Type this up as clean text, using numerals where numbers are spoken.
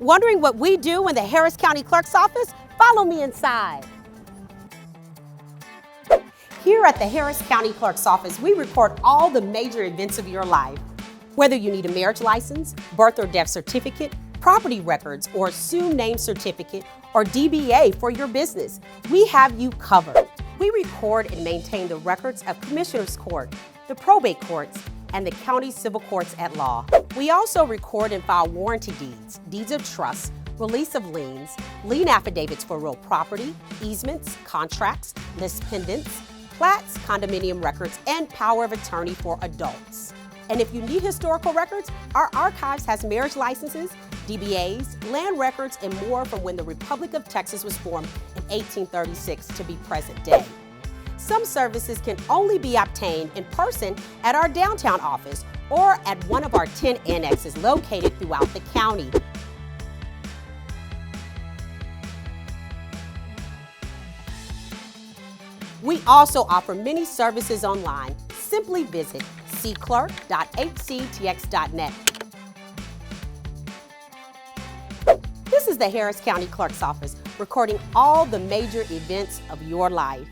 Wondering what we do in the Harris County Clerk's Office? Follow me inside. Here at the Harris County Clerk's Office, we record all the major events of your life. Whether you need a marriage license, birth or death certificate, property records, or assumed name certificate, or DBA for your business, we have you covered. We record and maintain the records of Commissioner's Court, the probate courts, and the county civil courts at law. We also record and file warranty deeds, deeds of trust, release of liens, lien affidavits for real property, easements, contracts, list pendants, plats, condominium records, and power of attorney for adults. And if you need historical records, our archives has marriage licenses, DBAs, land records, and more from when the Republic of Texas was formed in 1836 to be present day. Some services can only be obtained in person at our downtown office or at one of our 10 annexes located throughout the county. We also offer many services online. Simply visit cclerk.hctx.net. This is the Harris County Clerk's Office, recording all the major events of your life.